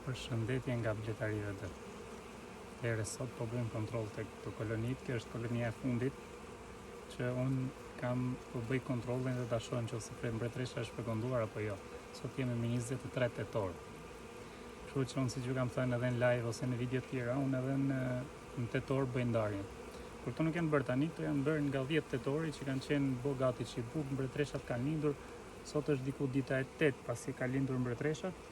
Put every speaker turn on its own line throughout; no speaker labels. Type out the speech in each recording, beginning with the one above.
Përshëndetje nga Bletarive D. Ere sot po bëjmë kontroll tek këto kolonit, kjo është kolonia e fundit që unë po bëj kontrollin dhe ta shoh nëse mbretëresha është fekonduar apo jo. Sot jemi me 23 tetor. Kështu që unë, siç ju kam thënë edhe në live ose në video tjera, unë edhe në tetor bëj ndarje. Por këto nuk janë bërë tani, këto janë bërë nga 10 tetori që kanë qenë bo gati që buk, mbretëreshat kanë lindur. Sot është diku dita e 8 pasi ka lindur mbretëreshat.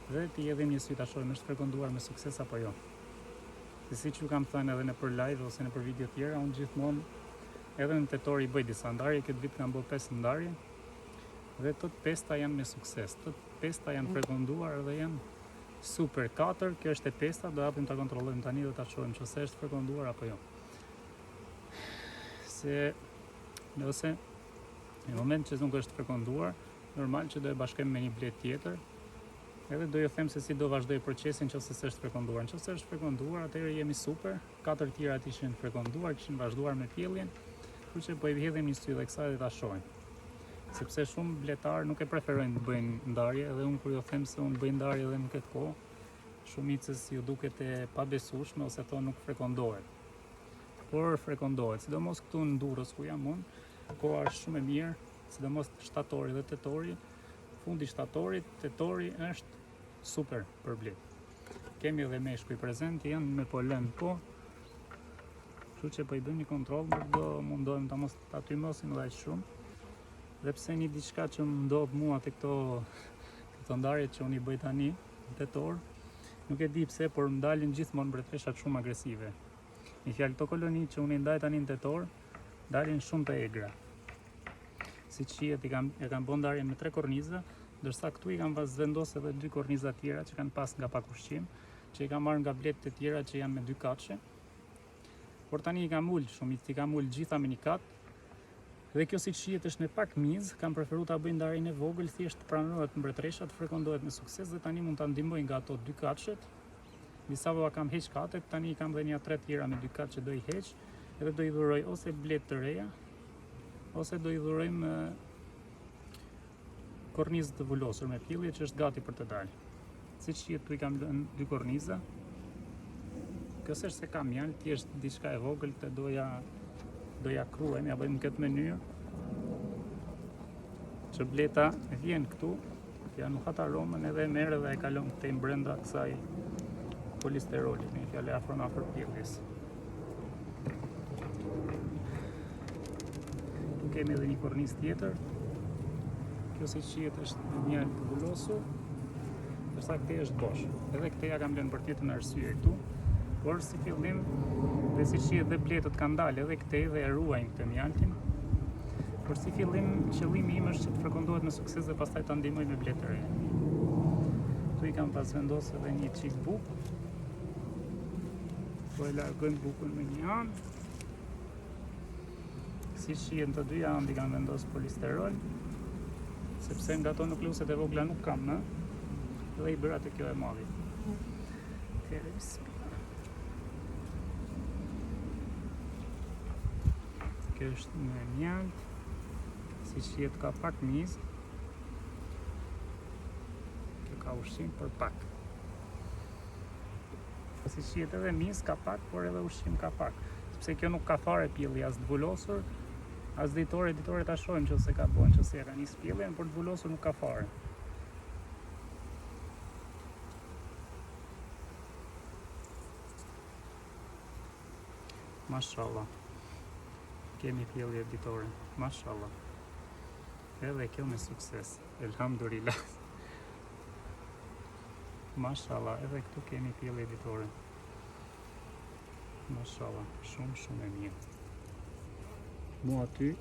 Dhe ti jedhim një sy ta shohim është fekonduar me sukses apo jo. Siç ju kam thënë edhe në për live ose në për video tjera, unë gjithmonë edhe në tetor i bëj disa ndarje, këtë vit kam bërë 5 ndarje dhe të 5-ta janë me sukses. Të 5-ta janë fekonduar dhe janë super. 4, kjo është e 5-ta, do hapim ta kontrollojmë tani dhe ta shohim nëse është fekonduar apo jo. Se nëse në moment që nuk është fekonduar, normal që do e bashkojmë me një blet tjetër. Edhe do ju them se si do vazhdoj procesin nëse s'është fekonduar. Nëse është fekonduar, atëherë jemi super. 4 tjerat ishin fekonduar, kishin vazhduar me pjelljen. Kështu që po i hedhim një sy dhe kësaj dhe ta shohim. Sepse shumë bletar nuk e preferojnë të bëjnë ndarje, edhe unë kur ju them se unë bëj ndarje edhe në këtë kohë, shumicës ju duket e pabesueshme ose thonë nuk frekondohet. Por frekondohet, sidomos këtu në Durrës ku jam unë, koha është shumë e mirë, sidomos shtatori dhe tetori. Fundi shtatorit, tetori është super për blet. Kemi edhe meshkuj prezent, janë me polen po. Kështu që po i bëjmë një kontroll, nuk do mundohem ta mos ta tymosim edhe aq shumë. Dhe pse një diçka që më ndodh mua te këto ndarje që unë i bëj tani në tetor, nuk e di pse, por më dalin gjithmonë mbretëreshat shumë agresive. Në fjalë, këto koloni që unë i ndaj tani në tetor, dalin shumë të egra. Si që shihet, e kam bën ndarjen me 3 korniza, ndërsa këtu i kam vendosur edhe 2 korniza tjera që kanë pas nga pak ushqim, që i kam marrë nga bletët e tjera që janë me 2 katëshe. Por tani i kam ul shumicë, i kam ul gjitha me 1 kat. Dhe kjo, si që shihet, është me pak mizë, kam preferuar ta bëj ndarjen e vogël, thjesht pranohet mbretëreshat, frekondohet me sukses dhe tani mund ta ndihmoj nga ato 2 katëshet. Disa voa kam heq katet, tani i kam dhe një 3 tjera me 2 katë që do i heq, edhe do i dhuroj ose blet të reja, ose do i dhurojmë kornizë të vulosur me pjellje që është gati për të dalë. Siç shihet, tu i kam lënë 2 korniza. Kjo s'është se kam mjalt, thjesht diçka e vogël të doja kruajmë, ja bëjmë në këtë mënyrë. Që bleta vjen këtu, ja nuk hat aromën edhe merr dhe e kalon këtej brenda kësaj polisterolit, në fjalë afër pjelljes. Kemi edhe një kornizë tjetër. Kjo, si shihet, është një të vulosur, ndërsa këtej është bosh. Edhe këtej ja kam lënë për tjetër në arsye këtu. Por si fillim, dhe si shihet, dhe bletët kanë dalë edhe këtej dhe e ruajnë këtë mjaltin. Por si fillim, qëllimi im është që të frekondohet me sukses dhe pastaj ta ndihmoj me bletë të reja. Tu i kam pas vendosur edhe një çik bukë. Po e largojmë bukën me një anë. Si shihen, të dyja anë i kam vendosur polisterol, sepse nga ato nukleuset e vogla nuk kam, dhe i bëra të kjo e madhi. Kjo është me mjalt, si shihet, ka pak mizë, kjo ka ushqim për pak. Si shihet, edhe mizë ka pak, por edhe ushqim ka pak, sepse kjo nuk ka fare pjellje as të vulosur, as ditore ta shohim nëse ka bën, nëse ja ka nis pjelljen, por të vulosur nuk ka fare. Mashallah. Kemi pjellje ditore. Mashallah. Edhe kjo me sukses. Elhamdulillah. Mashallah, edhe këtu kemi pjellje ditore. Mashallah, shumë e mirë. Mu aty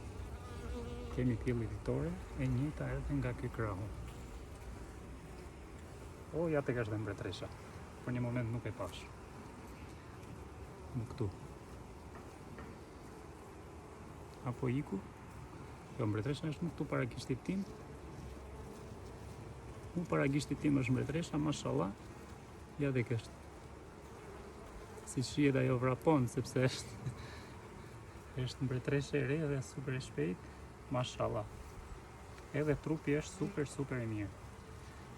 kemi pjellje ditore e njëjta edhe nga ky krahu. O, ja tek është dhe mbretëresha. Për një moment nuk e pash. Në këtu. Apo iku? Jo, mbretëresha është në këtu para gishtit tim. Mu para gishtit tim është mbretëresha, mashallah. Ja tek është. Si shihet, ajo vrapon, sepse është mbretëreshe e re dhe super e shpejt, mashallah. Edhe trupi është super e mirë.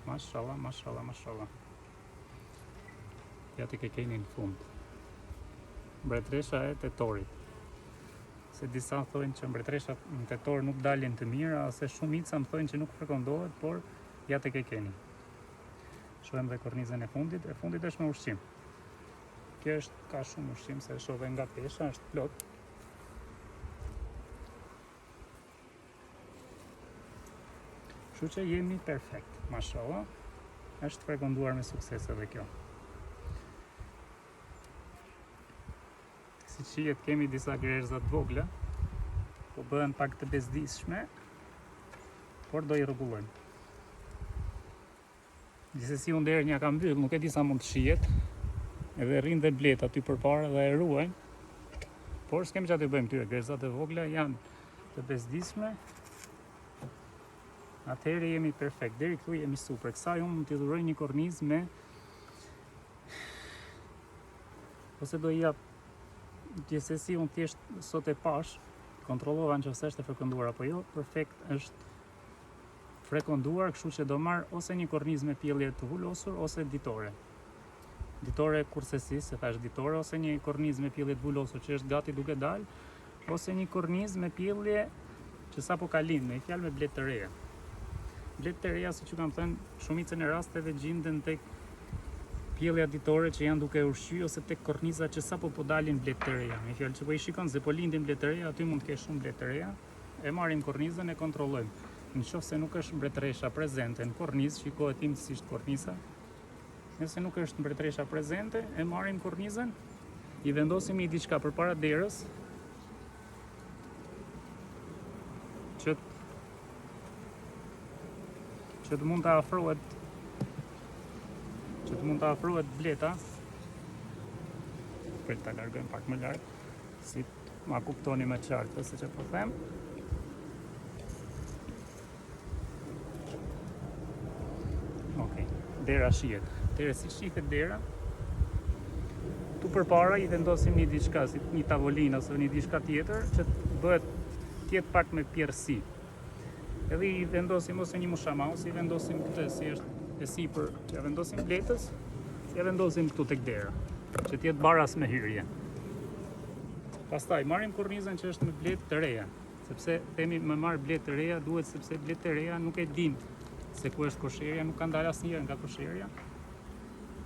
Mashallah. ja të ke keni në fund. Mbretëresha e tetorit. Se disa thojnë që mbretëreshat në tetor nuk dalin të mira, ose shumica më thojnë që nuk frekondohet, por ja të ke keni. Shohem dhe kornizën e fundit është me ushqim. Kjo është ka shumë ushqim, se shohe nga pesha, është plot. Kështu që jemi perfekt, mashallah. Është frekonduar me sukses edhe kjo. Si qiet kemi disa gjerëza të vogla, po bëhen pak të bezdishme, por do i rregullojmë. Gjithsesi unë deri një kam mbyll, nuk e di sa mund të shihet, edhe rrin dhe blet aty përpara dhe e ruajmë. Por s'kemi çfarë të bëjmë këtyre gjerëzat e vogla, janë të bezdishme. Atëherë jemi perfekt, deri këtu jemi super. Kësaj unë mund t'i dhuroj një kornizë me, ose do i jap. Gjithsesi unë thjesht sot e pash, kontrollova nëse është e frekonduar apo jo, perfekt është frekonduar, kështu që do marr ose një kornizë me pjellje të vulosur ose ditore. Ditore kursesi, se thash ditore, ose një kornizë me pjellje të vulosur që është gati duke dalë, ose një kornizë me pjellje që sapo ka lindë, me fjalë me blet të reja. Blet të reja, siç ju kam thënë, shumicën e rasteve gjenden tek pjellja ditore që janë duke ushqy, ose tek korniza që sapo po dalin blet të reja. Me fjalë që po i shikon se po lindin blet të reja, aty mund të kesh shumë blet të reja. E marrim kornizën e kontrollojmë. Nëse nuk është mbretëresha prezente në kornizë, shikohet imtësisht korniza. Nëse nuk është mbretëresha prezente, e marrim kornizën, i vendosim i diçka përpara derës, që të mund të afrohet bleta. Prit ta largojmë pak më lart, si ma kuptoni më qartë se që po them. Okej, dera shihet. Si shihet dera, tu përpara i vendosim një diçka, si një tavolinë ose një diçka tjetër, që t'jetë pak me pjerësi. Edhe i vendosim ose një mushama, ose i vendosim këtë, si është e sipër, që ja vendosim bletës, ja vendosim këtu tek dera, që t'jetë baras me hyrje. Pastaj marrim kornizën që është me bletë të reja, sepse themi me marr bletë të reja, duhet sepse bletë të reja nuk e din se ku është kosherja, nuk ka dalë asnjëherë nga kosherja.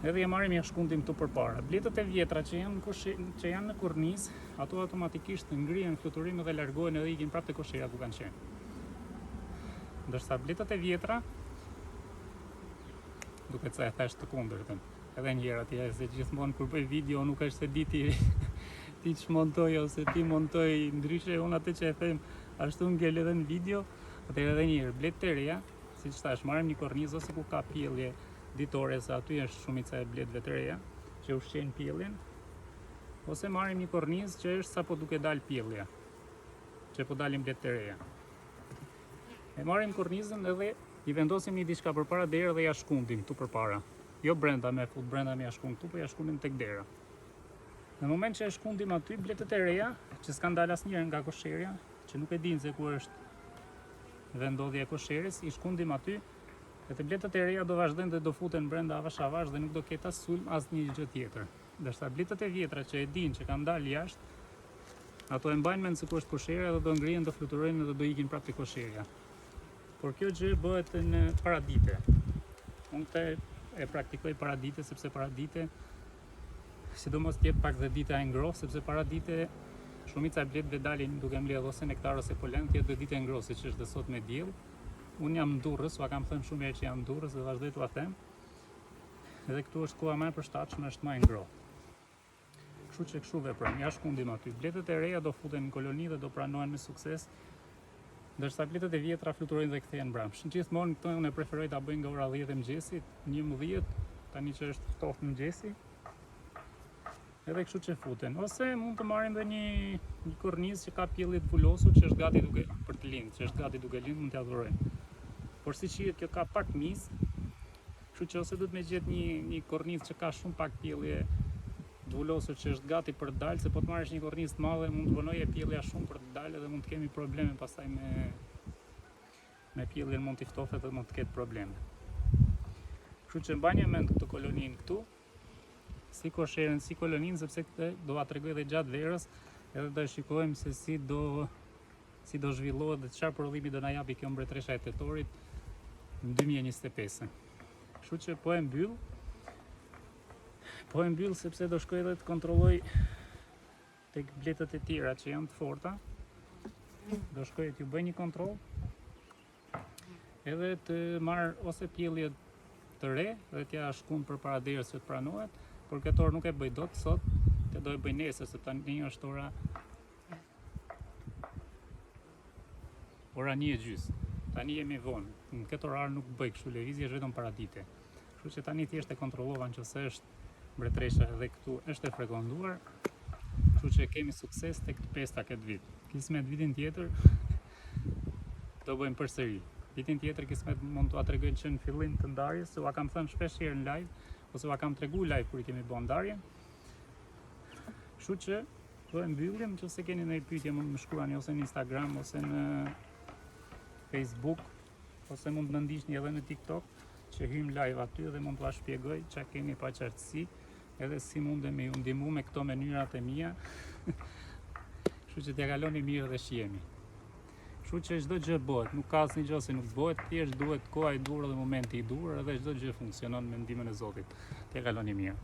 Edhe ja marrim ja shkundim këtu përpara. Bletët e vjetra që janë në kornizë, ato automatikisht ngrihen fluturim dhe largohen edhe ikin prapë te kosherja ku kanë qenë. Ndërsa bletët e vjetra, duket se e thash të kundërtën. Edhe një herë atje, se gjithmonë kur bëj video nuk është se di ti çmontoj ose ti montoj ndryshe, unë atë që e them ashtu ngel edhe në video. Atëherë edhe një herë, bletë të reja, siç thash, marrim një kornizë ose ku ka pjellje ditore, se aty është shumica e bletëve të reja që ushqejnë pjelljen, ose marrim një kornizë që është sapo duke dalë pjellja, që po dalin bletë të reja. E marrim kornizën edhe i vendosim një diçka përpara derë dhe ja shkundim këtu përpara. Jo brenda me fut brenda me ja shkun këtu, po ja shkundim tek dera. Në moment që e shkundim aty, bletët e reja, që s'kan dalë asnjëherë nga kosherja, që nuk e din se ku është vendodhja e kosherës, i shkundim aty, dhe bletët e reja do vazhdojnë dhe do futen brenda avash avash dhe nuk do ketë as sulm as një gjë tjetër. Ndërsa bletët e vjetra që e din që kanë dalë jashtë, ato e mbajnë mend se ku është kosherja dhe do ngrihen, do fluturojnë dhe do ikin prapë te kosherja. Por kjo gjë bëhet në paradite. Unë këtë e praktikoj paradite, sepse paradite, sidomos t'jetë pak dhe dita e ngrohtë, sepse paradite shumica e bletëve dalin duke mbledh ose nektar ose polen, t'jetë dhe dita e ngrohtë, siç është dhe sot me diell. Unë jam në Durrës, kam thënë shumë herë që jam në Durrës dhe vazhdoj t'ua them. Edhe këtu është koha më e përshtatshme, është më e ngrohtë. Kështu që kështu veprojmë, ja shkundim aty. Bletët e reja do futen në koloni dhe do pranohen me sukses. Ndërsa bletët e vjetra fluturojnë dhe kthehen mbrapsht. Gjithmonë këto unë preferoj ta bëj nga ora 10 e mëngjesit, 11, tani që është ftohtë mëngjesi. Edhe kështu që futen. Ose mund të marrim edhe një kornizë që ka pjellje të vulosur, që është gati duke për të lindë, që është gati duke lindë, mund t'ia dhurojmë. Por si shihet kjo ka pak mis, kështu që ose duhet me gjetë një kornizë që ka shumë pak pjellje të vulosur që është gati për të dalë, se po të marrësh një kornizë të madhe mund të vonojë pjellja shumë për të dalë dhe mund të kemi probleme pastaj me pjelljen, mund t'i ftofet dhe mund të ketë probleme. Kështu që mbajnë mend këtë koloninë këtu, si kosherën, si kolonin, sepse këtë do a tregoj edhe gjatë verës, edhe do e shikojmë se si do zhvillohet dhe çfarë prodhimi do na japi kjo mbretëresha e tetorit në 2025. Kështu që po e mbyll sepse do shkoj edhe të kontrolloj tek bletët e tjera që janë të forta. Do shkoj t'ju bëj një kontroll edhe të marr ose pjellje të re dhe t'ja shkun përpara derës që të pranohet, por këtë orë nuk e bëj dot sot, të do e bëj nesër, se tani është ora 1:30. Tani jemi vonë. Në këtë orar nuk bëj kështu lëvizje, është vetëm paradite. Kështu që tani thjesht e kontrollova nëse është mbretëresha edhe këtu është e frekonduar. Kështu që kemi sukses tek të pesta këtë vit. Kismet vitin tjetër do bëjmë përsëri. Vitin tjetër kismet mund t'ua tregoj që në fillim të ndarjes, se ua kam thënë shpesh herë në live, ose ua kam tregu live kur i kemi bën ndarjen. Kështu që do e mbyllim, nëse keni ndonjë pyetje mund më shkruani ose në Instagram ose në Facebook, ose mund të ndiqni edhe në TikTok, që hym live aty dhe mund t'ua shpjegoj çka keni pa qartësi, edhe si mundem ju ndihmu me këto mënyrat e mia. Kështu që t'ja kaloni mirë dhe shihemi. Kështu që çdo gjë bëhet, nuk ka asnjë gjë që nuk bëhet, thjesht duhet koha e dur dhe momenti i dur, edhe çdo gjë funksionon me ndihmën e Zotit. T'ja kaloni mirë.